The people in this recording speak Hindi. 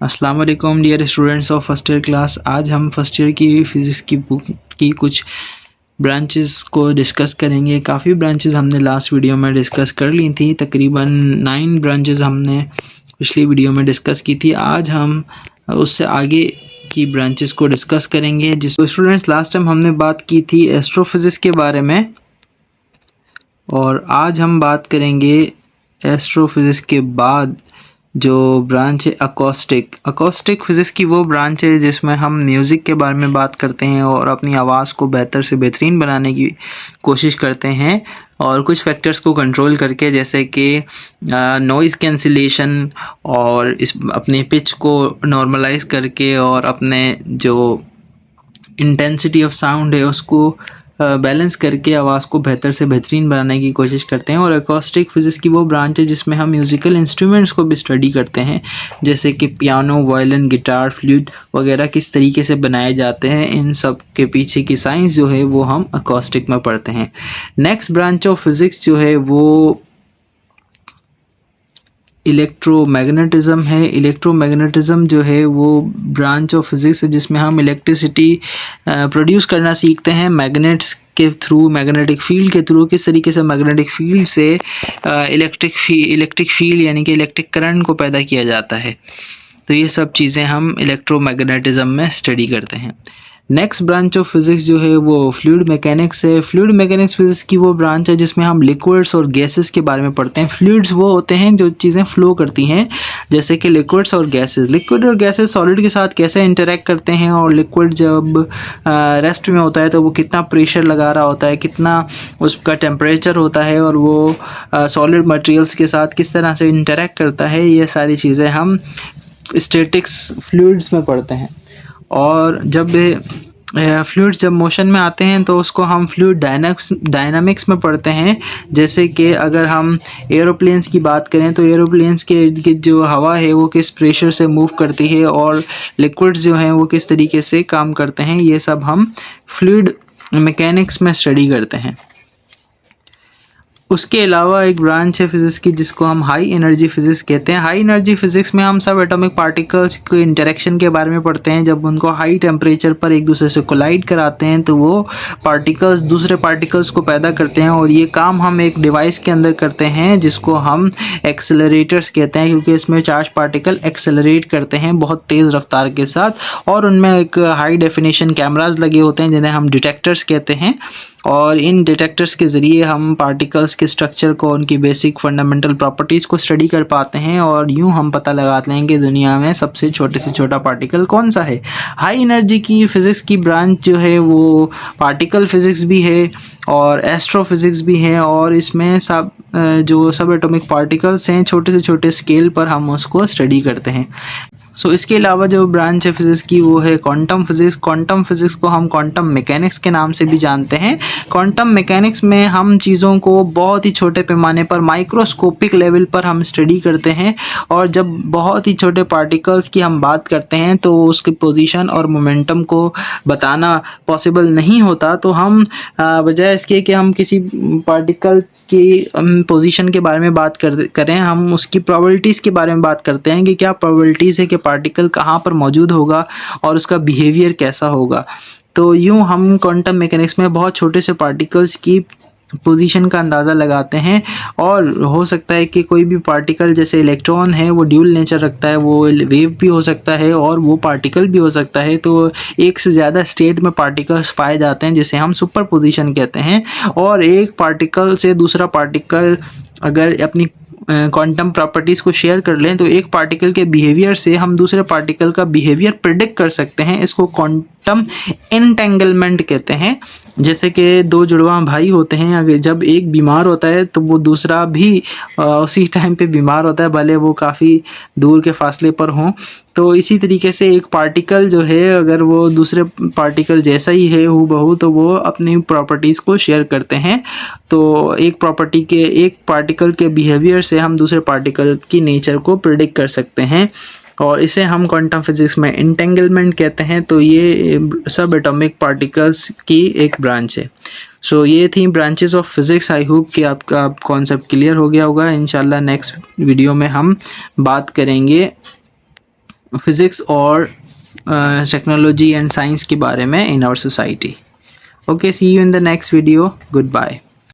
अस्सलाम वालेकुम dear students of first year class. आज हम फर्स्ट ईयर की फ़िज़िक्स की बुक की कुछ ब्रांचेस को डिस्कस करेंगे। काफ़ी ब्रांचेस हमने लास्ट वीडियो में डिस्कस कर ली थी, तकरीबन 9 ब्रांचेस हमने पिछली वीडियो में डिस्कस की थी। आज हम उससे आगे की ब्रांचेस को डिस्कस करेंगे। जिस स्टूडेंट्स लास्ट टाइम हमने बात की थी एस्ट्रोफिज़िक्स के बारे में, और आज हम बात करेंगे एस्ट्रोफिज़िक्स के बाद जो ब्रांच है अकॉस्टिक फिज़िक्स की। वो ब्रांच है जिसमें हम म्यूज़िक के बारे में बात करते हैं और अपनी आवाज़ को बेहतर से बेहतरीन बनाने की कोशिश करते हैं, और कुछ फैक्टर्स को कंट्रोल करके, जैसे कि नॉइज़ कैंसिलेशन और इस अपने पिच को नॉर्मलाइज करके और अपने जो इंटेंसिटी ऑफ साउंड है उसको बैलेंस करके आवाज़ को बेहतर से बेहतरीन बनाने की कोशिश करते हैं। और एकॉस्टिक फिज़िक्स की वो ब्रांच है जिसमें हम म्यूज़िकल इंस्ट्रूमेंट्स को भी स्टडी करते हैं, जैसे कि पियानो, वायलिन, गिटार, फ्लूट वगैरह किस तरीके से बनाए जाते हैं। इन सब के पीछे की साइंस जो है वो हम एकॉस्टिक में पढ़ते हैं। नेक्स्ट ब्रांच ऑफ फिज़िक्स जो है वो इलेक्ट्रोमैग्नेटिज़्म है। इलेक्ट्रोमैग्नेटिज़्म जो है वो ब्रांच ऑफ फिज़िक्स है जिसमें हम इलेक्ट्रिसिटी प्रोड्यूस करना सीखते हैं मैग्नेट्स के थ्रू, मैग्नेटिक फील्ड के थ्रू। किस तरीके से मैग्नेटिक फील्ड से इलेक्ट्रिक फील्ड यानी कि इलेक्ट्रिक करंट को पैदा किया जाता है। तो ये सब चीज़ें हम इलेक्ट्रोमैग्नेटिज़्म में स्टडी करते हैं। नेक्स्ट ब्रांच ऑफ फिज़िक्स जो है वो फ्लूइड मैकेनिक्स है। फ्लूइड मैकेनिक्स फिज़िक्स की वो ब्रांच है जिसमें हम लिक्विड्स और गैसेस के बारे में पढ़ते हैं। फ्लूइड्स वो होते हैं जो चीज़ें फ्लो करती हैं, जैसे कि लिक्विड्स और गैसेस। लिक्विड और गैसेस सॉलिड के साथ कैसे इंटरेक्ट करते हैं, और लिक्विड जब रेस्ट में होता है तो वो कितना प्रेशर लगा रहा होता है, कितना उसका टेम्परेचर होता है, और वो सॉलिड मटेरियल्स के साथ किस तरह से इंटरेक्ट करता है, ये सारी चीज़ें हम स्टैटिक्स फ्लूइड्स में पढ़ते हैं। और जब फ्लूइड्स जब मोशन में आते हैं तो उसको हम फ्लूइड डायनामिक्स में पढ़ते हैं। जैसे कि अगर हम एरोप्लेन्स की बात करें तो एरोप्लेन्स के इर्द गिर्द जो हवा है वो किस प्रेशर से मूव करती है, और लिक्विड्स जो हैं वो किस तरीके से काम करते हैं, ये सब हम फ्लूइड मैकेनिक्स में स्टडी करते हैं। उसके अलावा एक ब्रांच है फिज़िक्स की जिसको हम हाई एनर्जी फिज़िक्स कहते हैं। हाई एनर्जी फिज़िक्स में हम सब एटॉमिक पार्टिकल्स के इंटरेक्शन के बारे में पढ़ते हैं। जब उनको हाई टेम्परेचर पर एक दूसरे से कोलाइड कराते हैं तो वो पार्टिकल्स दूसरे पार्टिकल्स को पैदा करते हैं, और ये काम हम एक डिवाइस के अंदर करते हैं जिसको हम एक्सेलरेटर्स कहते हैं, क्योंकि इसमें चार्ज पार्टिकल एक्सेलरेट करते हैं बहुत तेज़ रफ्तार के साथ, और उनमें एक हाई डेफिनेशन कैमराज लगे होते हैं जिन्हें हम डिटेक्टर्स कहते हैं। और इन डिटेक्टर्स के ज़रिए हम पार्टिकल्स के स्ट्रक्चर को, उनकी बेसिक फंडामेंटल प्रॉपर्टीज़ को स्टडी कर पाते हैं, और यूँ हम पता लगाते हैं कि दुनिया में सबसे छोटे से छोटा पार्टिकल कौन सा है। हाई एनर्जी की फ़िज़िक्स की ब्रांच जो है वो पार्टिकल फ़िज़िक्स भी है और एस्ट्रोफिज़िक्स भी है, और इसमें सब एटॉमिक पार्टिकल्स हैं छोटे से छोटे स्केल पर हम उसको स्टडी करते हैं। इसके अलावा जो ब्रांच है फिज़िक्स की वो है क्वांटम फिज़िक्स। क्वांटम फिज़िक्स को हम क्वांटम मैकेनिक्स के नाम से भी जानते हैं। क्वांटम मैकेनिक्स में हम चीज़ों को बहुत ही छोटे पैमाने पर, माइक्रोस्कोपिक लेवल पर हम स्टडी करते हैं, और जब बहुत ही छोटे पार्टिकल्स की हम बात करते हैं तो उसकी पोजीशन और मोमेंटम को बताना पॉसिबल नहीं होता। तो हम बजाय इसके कि हम किसी पार्टिकल की पोजीशन के बारे में बात करें, हम उसकी प्रोबेबिलिटीज़ के बारे में बात करते हैं कि क्या प्रोबेबिलिटीज़ है कि पार्टिकल कहाँ पर मौजूद होगा और उसका बिहेवियर कैसा होगा। तो यूँ हम क्वांटम मैकेनिक्स में बहुत छोटे से पार्टिकल्स की पोजीशन का अंदाज़ा लगाते हैं, और हो सकता है कि कोई भी पार्टिकल, जैसे इलेक्ट्रॉन है, वो ड्यूल नेचर रखता है, वो वेव भी हो सकता है और वो पार्टिकल भी हो सकता है। तो एक से ज़्यादा स्टेट में पार्टिकल्स पाए जाते हैं जिसे हम सुपर पोजीशन कहते हैं। और एक पार्टिकल से दूसरा पार्टिकल अगर अपनी क्वांटम प्रॉपर्टीज़ को शेयर कर लें तो एक पार्टिकल के बिहेवियर से हम दूसरे पार्टिकल का बिहेवियर प्रिडिक्ट कर सकते हैं। इसको क्वांटम एंटेंगलमेंट कहते हैं। जैसे कि दो जुड़वा भाई होते हैं, अगर जब एक बीमार होता है तो वो दूसरा भी उसी टाइम पे बीमार होता है, भले वो काफ़ी दूर के फासले पर हों। तो इसी तरीके से एक पार्टिकल जो है, अगर वो दूसरे पार्टिकल जैसा ही है हूबहू, तो वो अपनी प्रॉपर्टीज़ को शेयर करते हैं। तो एक पार्टिकल के बिहेवियर से हम दूसरे पार्टिकल की नेचर को प्रिडिक्ट कर सकते हैं, और इसे हम क्वांटम फिज़िक्स में एंटेंगलमेंट कहते हैं। तो ये सब एटॉमिक पार्टिकल्स की एक ब्रांच है। ये थी branches of physics. I hope कि आपका कॉन्सेप्ट क्लियर हो गया होगा। इंशाल्लाह नेक्स्ट वीडियो में हम बात करेंगे फिज़िक्स और टेक्नोलॉजी एंड साइंस के बारे में in our society. Okay, see you in the next video. Good bye.